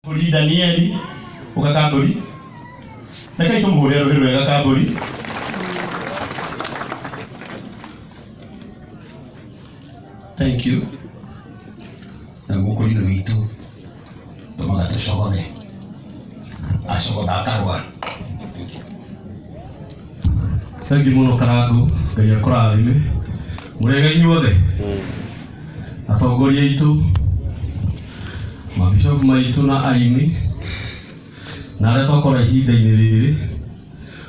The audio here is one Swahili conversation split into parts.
Kuri Danieli ukakaburi. Nakai tumure rohero ya kaburi. Thank you. Na gukuri no itu. Tomaga to shogone. Ashogoda akarwa. Sagi muno karagu gaya korarime. Murega inyuothe. Atongoria itu. Mabishofu maitu na aini. Na arĩa twakora ihinda-inĩ rĩrĩ,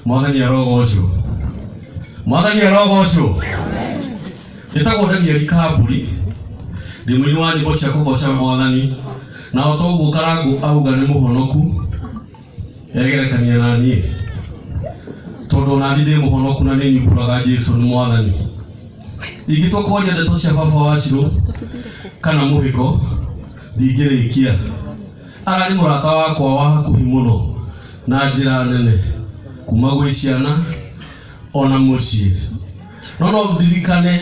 Mwathani arogocwo. Mwathani arogocwo. Njĩtagwo Danieli Kamburi, ndĩ mũini wa nyĩmbo cia kũgoca Mwathani, na o toguo Karangũ auga nĩ mũhonoku, egerekania na niĩ. Tondũ ona niĩ ndĩ mũhonoku na nĩ nyumbũraga Jesũ nĩ Mwathani. Ingĩtua kwaria ndeto cia baba Wachirũ kana mũhĩko, ndingĩrĩkia. Ara nĩ mũrata wakwa wa hakuhĩ mũno na njĩra nene kuma gwĩ ciana ona mũciĩ. No ndirikane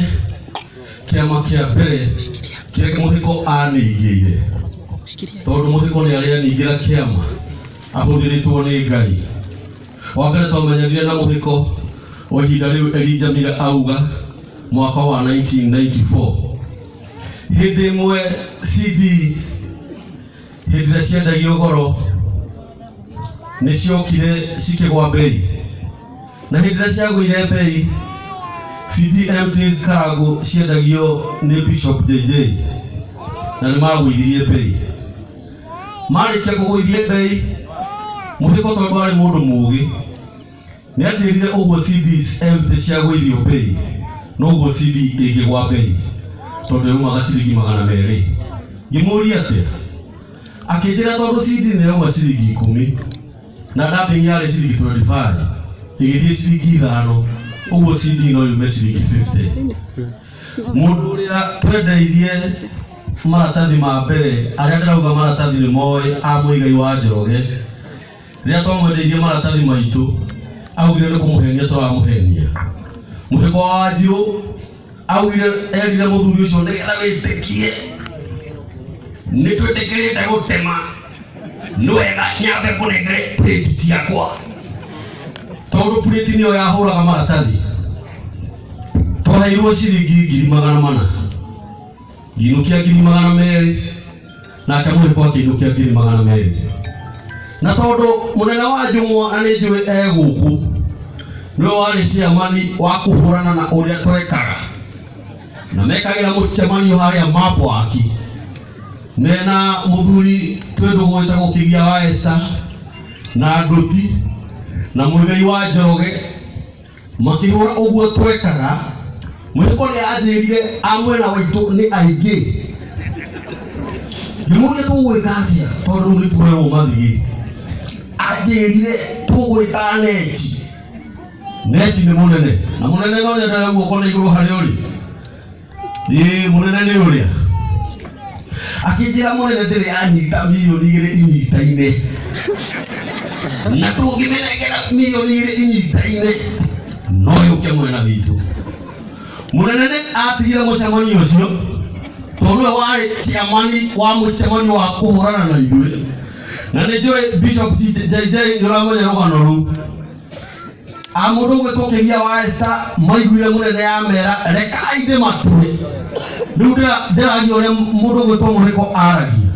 kĩama kĩa mbere kĩrĩa mũhĩko anĩingĩire, tondũ mũhĩko nĩ arĩa nĩingĩra kĩama ahũthĩrĩtwo nĩ Ngai. Wa mbere twamenyanire na mũhĩko o ihinda rĩu Elijah Mira auga mwaka wa 1994. Hĩndĩ ĩmwe CD hĩndĩ ĩrĩa ciendagio goro nĩ ciokire cikĩgwa mbei, na hĩndĩ ĩrĩa ciagũire mbei CD empties Karangũ ciendagio nĩ Bishop JJ na nĩ magũithirie mbei. Marĩkia kũgũithia mbei, mũhĩko tondũ arĩ mũndũ mũũgĩ nĩ atĩrire ũguo CDs empty ciagũithio mbei noguo CD ĩngĩgwa mbei, tondũ yumaga ciringi 200. Ngĩmũũria atĩa, akĩnjĩra tondũ CD nĩ yauma ciringi 10 na dubbing yarĩ ciringi 25, ĩgĩthiĩ ciringi 5, ũguo CD no yume ciringi 50. Mũndũ ũrĩa twendeirie maratathi ma mbere, arĩa ndĩrauga maratathi nĩ moĩ a Mũigai wa Njoroge, rĩrĩa twamwendeirie maratathi maitũ augire nĩ kũmũhenia tũramũhenia. Mũhĩko wa Wanjirũ augire erire mũthuri ũcio nĩgetha wĩtĩkie nĩ twĩtĩkĩrĩte gũtema, nĩ wega nyambe kũnengere plate ciakwa, tondũ plate nĩyo yahũraga maratathi. Twaheirwo ciringi 400, ngiinũkia 200, nake mũhĩko akĩinũkia 200. Na tondũ mũnene wa Njũng'wa na nĩ njũĩ egũkũ, nĩwe warĩ ciamani wa kũhũrana na ũrĩa twekaga, na mekagĩra mũcemanio harĩa Mapwaki mena mũthuri twendagwo wĩtagwo Kĩgia wa Esther na Ndũti na Mũigai wa Njoroge makĩhũra ũguo twekaga. Mũhĩko nĩ anjĩrire a mwena witũ nĩ aingĩ. Ngĩmũũria tũgwĩka atĩa tondũ rĩu nĩ tuoerwo mathigĩ. Anjĩrire tũgwĩka neti. Neti nĩ mũnene, na mũnene no nyendaga guoko na igũrũ harĩa ũrĩ. Mũnene nĩ ũrĩa akĩnjĩra mũnene ndĩrĩ anyita milioni 2 inyita-inĩ, na tũngĩmenengera milioni 2 inyita-inĩ no yũke mwena witũ. Mũnene nĩ atigire mũcemanio ũcio tondũ we warĩ ciamani wa mũcemanio wa kũhũrana na ithuĩ, na nĩ njũĩ Bishop JJ nĩ ũramenya rũgano rũu. Mũndũ ũgwĩtwo Kĩgia wa Esther maiguire mũnene ya mera rekai ndĩmatũre. Rĩu ndĩragia ũrĩa mũndũ ũgwĩtwo Mũhĩko aragia.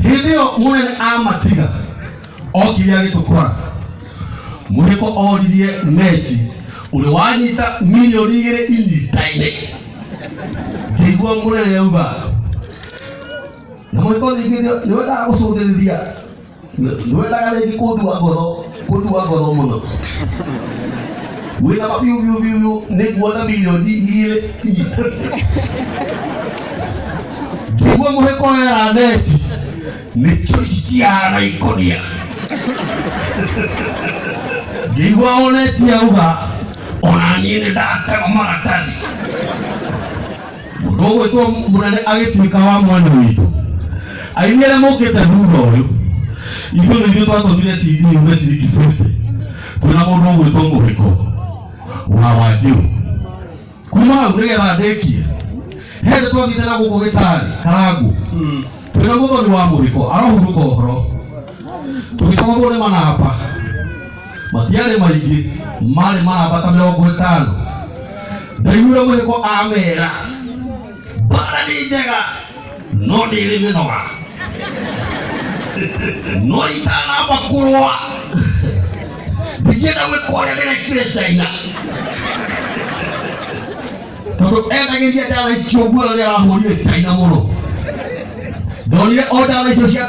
Hĩndĩ ĩyo mũnene amatiga okire agĩtũkora. Mũhĩko oririe neti ũrĩa wanyita milioni 2 inyita-inĩ. Ngĩigua mũnene auga na Mũhĩko nĩ wendaga gũcũthĩrĩria, nĩ wendaga rĩngĩ kũthua ngoro mũno. Wĩna mabiũ nĩguo milioni 2 inyita-inĩ. Ngĩigua Mũhĩko era neti nĩ ciahana ikonia. Ngĩigua o neti auga ona niĩ nĩ ndatema maratathi. Mũndũ ũgwĩtwo mũnene agĩtuĩka wa mwena witũ. Aini arĩa mokĩte thutha ũyũ, ithuĩ nĩithuĩ twatũmire CD yume ciringi 50 kwĩna mũndũ ũgwĩtwo Mũhĩko wa Wanjirũ. Kuma hau nĩgetha ndĩkie, hĩndĩ twathiĩte na gũkũ Gĩtarĩ Karangũ twina muthoni wa muhiko arohuruka ohoro tugicoka ni manamba matiarĩ maingĩ marĩ manamba ta 50 ndaiguire muhiko amera bara nĩ njega no ndĩrĩ mĩnoga no itanamba kũrũa ndingĩenda gwĩka ũrĩa ndĩrekire China tondũ endagĩria ndawa icio guo rĩrĩa arahũrire China mũno ndonire o ndawa icio cia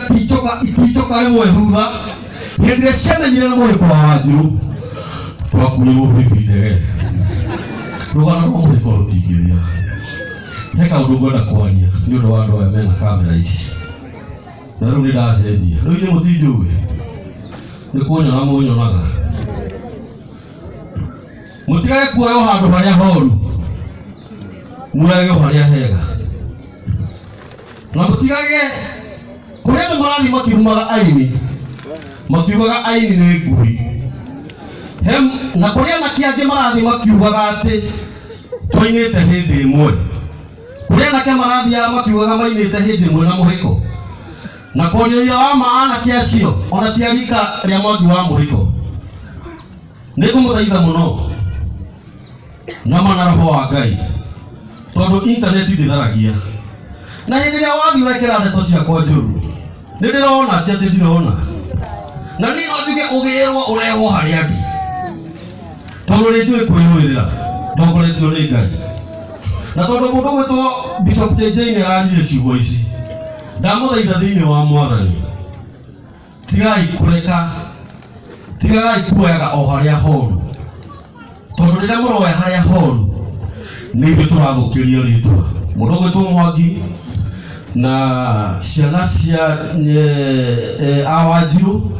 iticoka rĩmwe thutha hĩndĩ ĩrĩa ciamenyire na mũhĩko wa Wanjiru twakuĩrwo bibi ndege rũgano rwa mũhĩko rũtingĩrĩa he kaũndũ ngwenda kwaria nĩ ũndũ wa andũ aya mena kamera ici na rĩu nĩ ndacenjia rĩu inyuĩ mũtinjũĩ nĩ kũnyona mũnyonaga mũtigage kuoya o handũ harĩa horu muoyage o harĩa hega na mũtigage kũrĩa andũ marathiĩ makirumaga aini makiugaga aini nĩ ngui na kũrĩa anake angĩ marathiĩ makiugaga atĩ twainĩte hĩndĩ ĩmwe kũrĩa anake marathiaga makiugaga mainĩte hĩndĩ ĩmwe na mũhĩko na kũrĩa wa maanake acio ona ti arika rĩa Mwangi wa mũhĩko nĩ ngũmũthaitha mũno na mana roho wa Ngai tondũ intaneti ndĩtharagia na hĩndĩ ĩrĩa wathiĩ wekĩra ndeto ciakwa njũru nĩ ndĩrona atĩ ndirona na nĩ njuge ũgĩrwo ũrehwo harĩa ndĩ tondũ nĩ njũĩ kwĩrũĩrĩra ndongoretio nĩ Ngai na tondũ mũndũ gwĩtwo Bishop JJ nĩ araririe ciugo ici ndamũthaitha thĩinĩ wa Mwathani tigai kũreka tigai kuoyaga o harĩa horu tondũ rĩrĩa mũroya harĩa horu nĩ ithuĩ tũrathũkĩrio rĩtwa mũndũ gwĩtwo Mwangi na ciana cia Wanjiru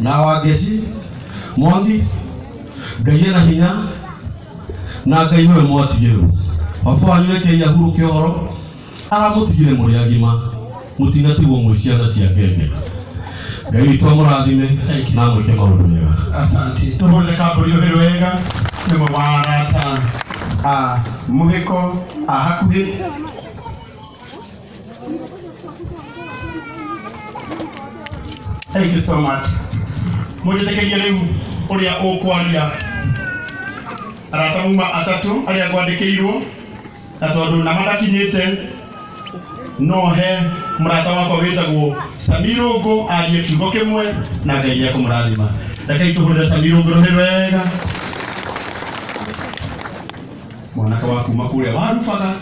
na Wangeci Mwangi Ngai ena hinya na Ngai nĩwe mwatigĩrwo baba wanyu rekei ahurũke ũhoro aramũtigire mũrĩ agima mũtinatigwo mwĩ ciana cia ngenge Ngai witũ amũrathime na mwĩke maũndũ mega. Asante tũhũrĩre kambũri ũhĩrĩ wega nĩmwe wa arata mũhĩko hakuhĩ Thank you so much. Mũnjĩtĩkĩrie rĩu ũrĩa ũkwaria arata muma atatũ arĩa ngwandĩkĩirwo na tondũ na madakinyĩte no he mũrata wakwa wĩtagwo Samirũngũ arie kiugo kĩmwe na Ngai ekũmũrathima. Rekei tũhũrĩre Samirũngũ rũhĩ wega mwanake wa kuma kũrĩa warubaga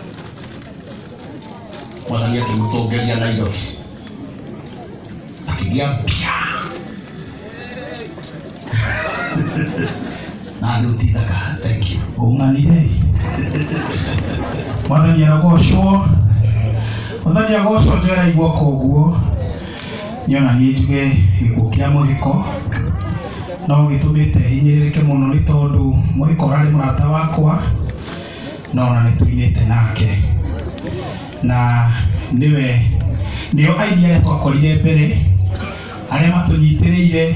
Mwathani akĩmũtongeria Nairobi akĩgĩa na ndutithaga. Thank you. Ũnganire Mwathani arogocwo Mwathani agocwo njera igua koguo nyona niĩ njuge gĩkuũ kĩa mũhĩko no gĩtũmĩte hinyĩrĩrĩke mũno nĩ tondũ mũhĩko ũrarĩ mũrata wakwa no na nĩ tuinĩte nake na nĩo aini arĩa twakorire mbere arĩa matũnyitĩrĩire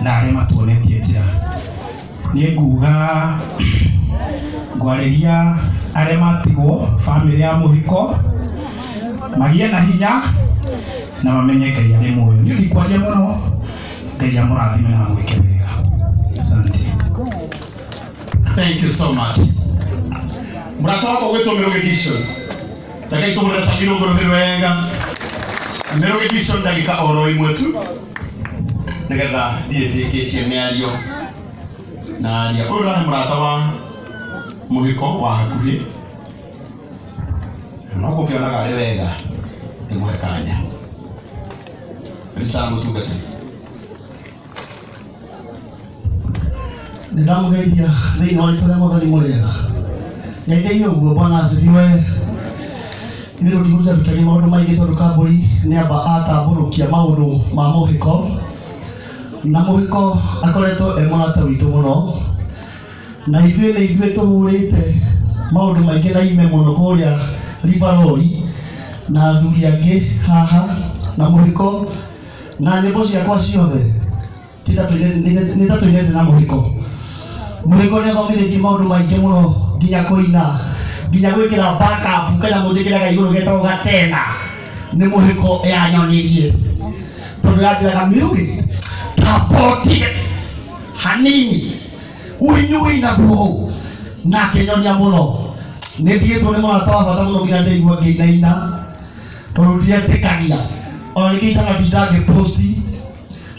na arĩa matuonetie njĩra. Niĩ nguga ngwarĩria arĩa matigwo bamĩrĩ ya mũhĩko magĩe na hinya na mamenye Ngai arĩ muoyo. Niĩ ndikwaria mũno Ngai amũrathime na mwĩke wega. Asante. Thank you so much. Mũrata wakwa gwĩtwo Mĩrũgĩ Dixon rekei tũhũrĩre Samirũngũ rũhĩ wega. Mĩrũgĩ Dixon ndagĩka oro imwe tu nĩgetha thiĩ ndĩkĩtie mĩario na aria. Ũyũ nĩ mũrata wa mũhĩko wa hakuhĩ no gũkĩonaga arĩ wega ndĩmũhe kanya. Rĩu mũtungatĩri nĩndamũgeithia thĩinĩ wa rĩtwa rĩa Mwathani mũrĩega. Nyaitei ũguo Bwana asifiwe. Ithuĩ tũtigũruta tũtarie maũndũ maingĩ tondũ kambũri nĩamba atambũrũkia maũndũ ma mũhĩko na mũhĩko akoretwo mũrata witũ mũno na ithuĩ tũhũrĩte maũndũ maingĩ na ime mũno kũrĩa Rivaroli na athuri angĩ haha na mũhĩko na nyĩmbo ciakwa ciothe nĩ tatũinĩte na mũhĩko. Mũhĩko nĩ athomithĩtie maũndũ maingĩ mũno nginya kũina nginya gwĩkĩra backup kana mũndũ kĩraga igũrũ getagwo gatena nĩ mũhĩko yanyonirie tondũ yangĩraga miugi tapoti hanini uinyui naguo na kenyonia mũno nĩ thiĩtwo nĩ mũrata wa bata mũno nginya ndĩigua ngĩinaina tondũ ndietĩkagia ona ningĩ itanatinda ngĩposti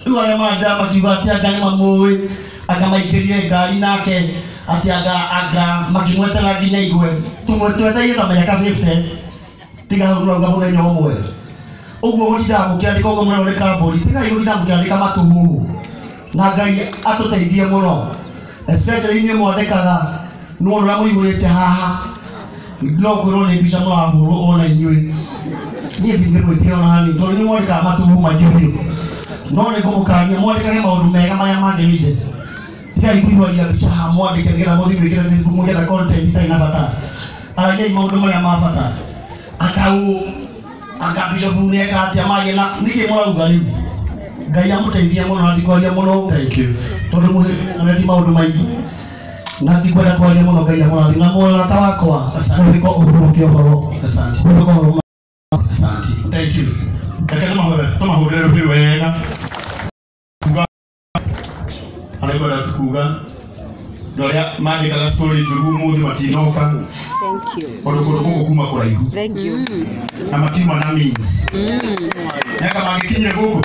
rĩu arĩa manjĩra makiuga atĩ anga nĩ mamũĩ anga maingĩrie ngari nake atĩ anga makĩmwetera nginya igwe tũmwetereire ta mĩaka 50 tiga hau rauga mũthenya ũmwe ũguo gũtindaga mũkĩandĩka ũguo mũno nĩ kambũri tiga gũtindaga mũkĩandĩka matũhũhũ na Ngai atũteithie mũno especially inyuĩ mwandĩkaga nĩ ũrĩa mũihũrĩte haha no kwĩrwo nĩ mbica mũrahũrwo ona inyuĩ niĩ ndingĩmwĩtĩra ona hanini tondũ inyuĩ mwandĩkaga matũhũhũ maingĩ biũ no nĩ ngũmũkania mwandĩkage maũndũ mega marĩa magĩrĩire tiga ikuihũria mbica haha mwandĩke nĩgetha mũthiĩ gwĩkĩra Facebook mũgetha content itarĩ na bata aragiai maũndũ marĩa ma bata anga Bishop nĩeka atĩa magĩ na nĩkĩ mũrauga rĩu Ngai amũteithie mũno na ndikwaria mũno tondũ mũhĩti maũndũ maingĩ na ndikwenda kwaria mũno Ngai amũrathi na mũrata wakwa mũhĩko ũhurũke ũhoro ũhurũke ũhoro. Thank you. Tumahũrĩre rũhĩ wega anakwenda kuga ndoria mandĩkaga story njũru mũthĩ matinoka kũndũ kũndũ kuma kũraihu na matiuma na means nyaka magĩkinyie gũkũ.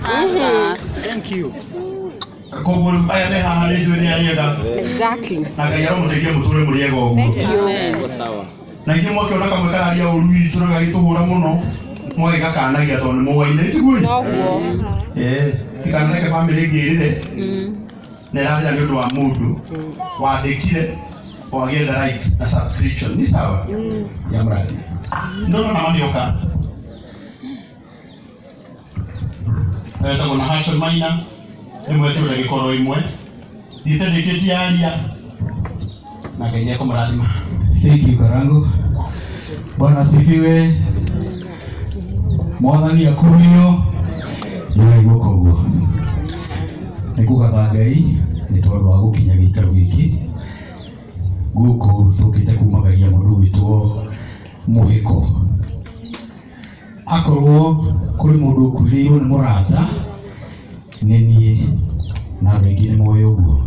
Thank you. Koguo aya me haha nĩ njũĩ nĩ arĩega na Ngai aromũteithia mũtũre mũrĩega ũguo na inyuĩ mwakĩona kamwe kararia ũru witũ na gagĩtũhũra mũno mwagĩgakanagia tondũ nĩ mũwaine tiguo tikanareke bamĩrĩ ngĩrĩre na ĩrathĩra nĩ ũndũ wa mũndũ wandĩkire wagĩetha rights na subscription ni sawa ya mradi ndono na mamioka etagwo na Hashon Maina imwe tu gĩkoro imwe ndĩtendĩkĩtie aria na Ngai nĩekũmũrathima. Thank you Karango. Bwana asifiwe. Mwathani akumio nĩwaigua koguo nĩkũgatha Ngai nĩ tondũ wa gũkinya gĩikaro gĩkĩ gũkũ tũkĩte kumagaria mũndũ wĩtwo mũhĩko akorwo kũrĩ mũndũ ũkuĩrĩirwo nĩ mũrata nĩ niĩ na andũ aingĩ nĩ moĩ ũguo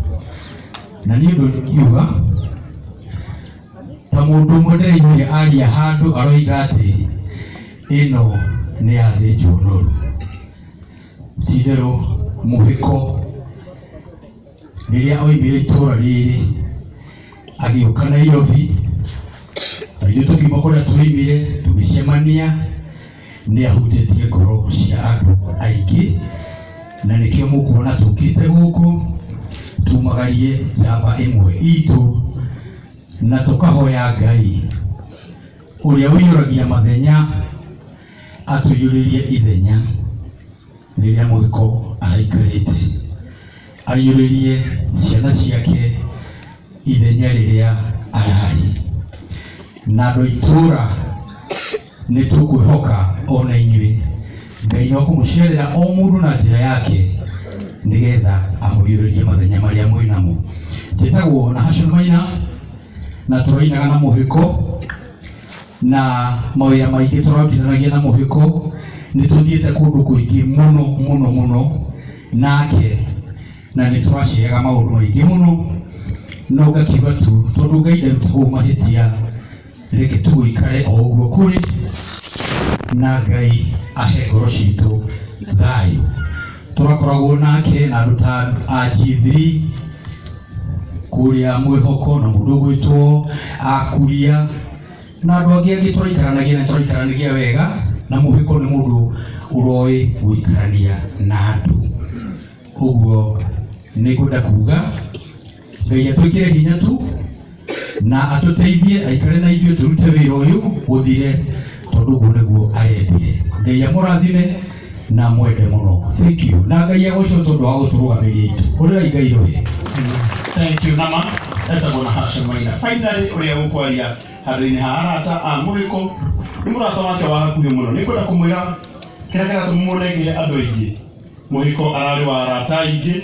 na niĩ ũndũ ngiuga ta mũndũ ũmwe ndĩraiguire aria handũ aroiga atĩ ĩno nĩ yathĩnjwo noru ti-itherũ mũhĩko rĩrĩa oimire itũũra rĩrĩ agĩũka Nairobi na ithuĩ tũkiuma kũrĩa tũoimire tũgĩcemania nĩ ahutĩtie ngoro cia andũ aingĩ na nĩkĩo mũkuona tũkĩte gũkũ tumagarie njamba ĩmwe itũ na tũkahoya Ngai ũrĩa ũiyũragia mathenya atũiyũrĩrie ithenya rĩrĩa mũhĩko araikarĩte aiyũrĩrie ciana ciake ithenya rĩrĩa ararĩ na andũ itũũra nĩ tũkwĩhoka ona inyuĩ Ngai no kũmũcerera o mũndũ na njĩra yake nĩgetha amũiyũrĩrie mathenya marĩa mwĩnamo. Njĩtagwo na Hashon Maina na tũrainaga na mũhĩko na mawĩra maingĩ tũrarutithanagia na mũhĩko nĩ tũthiĩte kũndũ kũingĩ mũno mũno mũno nake na nĩ tũraciaga maũndũ maingĩ mũno no ngakiuga tu tondũ Ngai ndarutagwo mahĩtia reke tũgũikare o ũguo kũrĩ na Ngai ahe ngoro citũ thayũ. Tũrakoragwo nake na andũ ta G3 kũrĩa mwĩhoko na mũndũ ũgwĩtwo Akuria na andũ angĩ tũraikaranagia wega na mũhĩko nĩ mũndũ ũroĩ gũikarania na andũ ũguo nĩ ngwenda kuga Ngai atwĩkĩre hinya tu na atũteithie aikare na ithuĩ tũrute wĩra ũyũ ũthire tondũ ũguo nĩguo arendire. Ngai amũrathime na mwende mũno. Thank you. Na Ngai agũcwo tondũ wa gũtũrũgamĩrĩria itũ ũrĩa Ngai rũĩ. Thank you nama etagwo na Hashon Maina. Finally ũrĩa gũkwaria handũ-inĩ ha arata a mũhĩko nĩ mũrata wake wa hakuhĩ mũno nĩ kwenda kũmwĩra kĩrĩa kĩratũmũnengire andũ aingĩ mũhĩko ararĩ wa arata aingĩ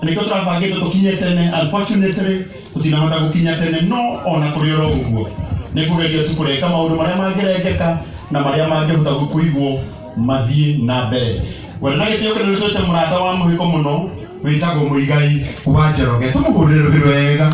nĩkĩo tũrabangĩte tũkinye tene unfortunately tũtinahota gũkinya tene no ona kũrĩ oro ũguo nĩ kũgeria tu kũreka maũndũ marĩa mangĩrengeka na maria mangĩhota kũigwo mathiĩ na mbere. Wena na gĩtĩo kĩnene twĩte mũrata wa mũhĩko mũno wĩtagwo Mũigai wa Njoroge. Tũmũhũrĩre rũhĩ rwega.